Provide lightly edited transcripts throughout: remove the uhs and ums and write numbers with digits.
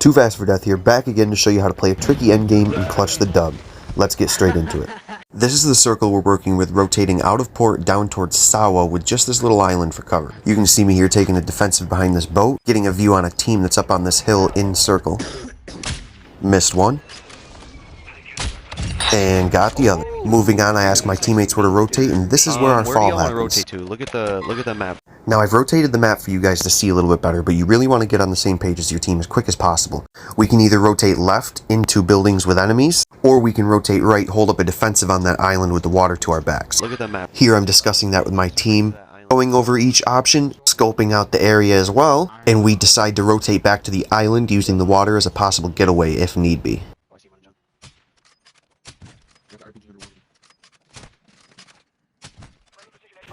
Too Fast for Death here, back again to show you how to play a tricky endgame and clutch the dub. Let's get straight into it. This is the circle we're working with, rotating out of port down towards Sqaud with just this little island for cover. You can see me here taking a defensive behind this boat, getting a view on a team that's up on this hill in circle. Missed one. And got the other. Moving on, I ask my teammates where to rotate, and this is where our fall happens. Rotate to? Look at the map. Now, I've rotated the map for you guys to see a little bit better, but you really want to get on the same page as your team as quick as possible. We can either rotate left into buildings with enemies, or we can rotate right, hold up a defensive on that island with the water to our backs. Look at the map. Here I'm discussing that with my team, going over each option, scoping out the area as well, and we decide to rotate back to the island using the water as a possible getaway if need be.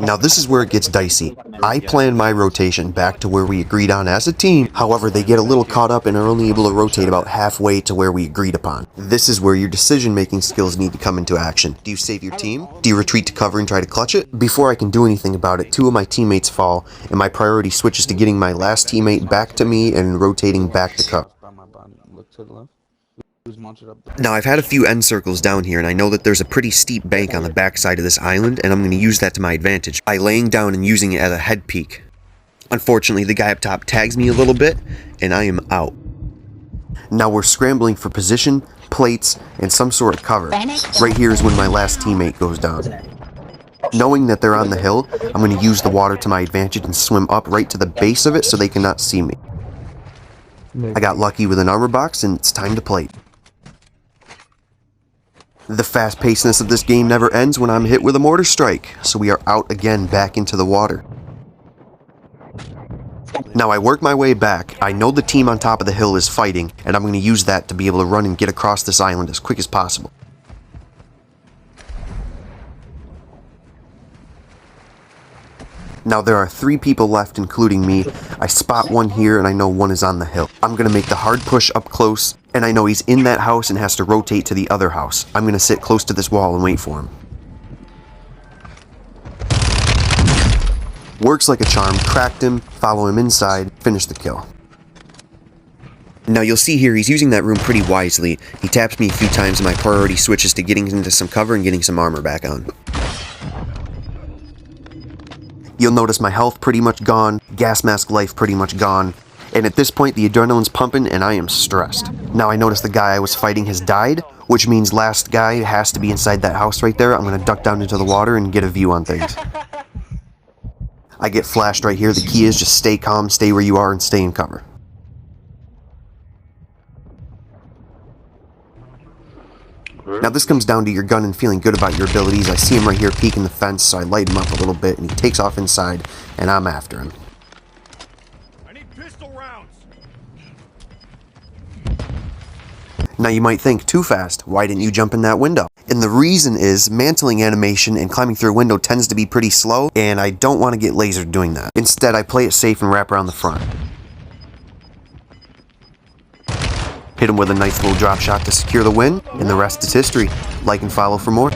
Now this is where it gets dicey. I plan my rotation back to where we agreed on as a team, however they get a little caught up and are only able to rotate about halfway to where we agreed upon. This is where your decision making skills need to come into action. Do you save your team? Do you retreat to cover and try to clutch it? Before I can do anything about it, two of my teammates fall, and my priority switches to getting my last teammate back to me and rotating back to cover. Now I've had a few end circles down here and I know that there's a pretty steep bank on the backside of this island and I'm going to use that to my advantage by laying down and using it as a head peek. Unfortunately the guy up top tags me a little bit and I am out. Now we're scrambling for position, plates, and some sort of cover. Right here is when my last teammate goes down. Knowing that they're on the hill, I'm going to use the water to my advantage and swim up right to the base of it so they cannot see me. I got lucky with an armor box and it's time to plate. The fast-pacedness of this game never ends when I'm hit with a mortar strike, so we are out again back into the water. Now I work my way back. I know the team on top of the hill is fighting, and I'm going to use that to be able to run and get across this island as quick as possible. Now there are 3 people left, including me. I spot one here and I know one is on the hill. I'm going to make the hard push up close, and I know he's in that house and has to rotate to the other house. I'm going to sit close to this wall and wait for him. Works like a charm, cracked him, follow him inside, finish the kill. Now you'll see here he's using that room pretty wisely. He taps me a few times and my priority switches to getting into some cover and getting some armor back on. You'll notice my health pretty much gone, gas mask life pretty much gone, and at this point the adrenaline's pumping and I am stressed. Now I notice the guy I was fighting has died, which means last guy has to be inside that house right there. I'm going to duck down into the water and get a view on things. I get flashed right here. The key is just stay calm, stay where you are, and stay in cover. Now this comes down to your gun and feeling good about your abilities. I see him right here peeking the fence, so I light him up a little bit and he takes off inside and I'm after him. I need pistol rounds. Now you might think, too fast, why didn't you jump in that window? And the reason is mantling animation and climbing through a window tends to be pretty slow and I don't want to get lasered doing that. Instead I play it safe and wrap around the front. Hit him with a nice little drop shot to secure the win, and the rest is history. Like and follow for more.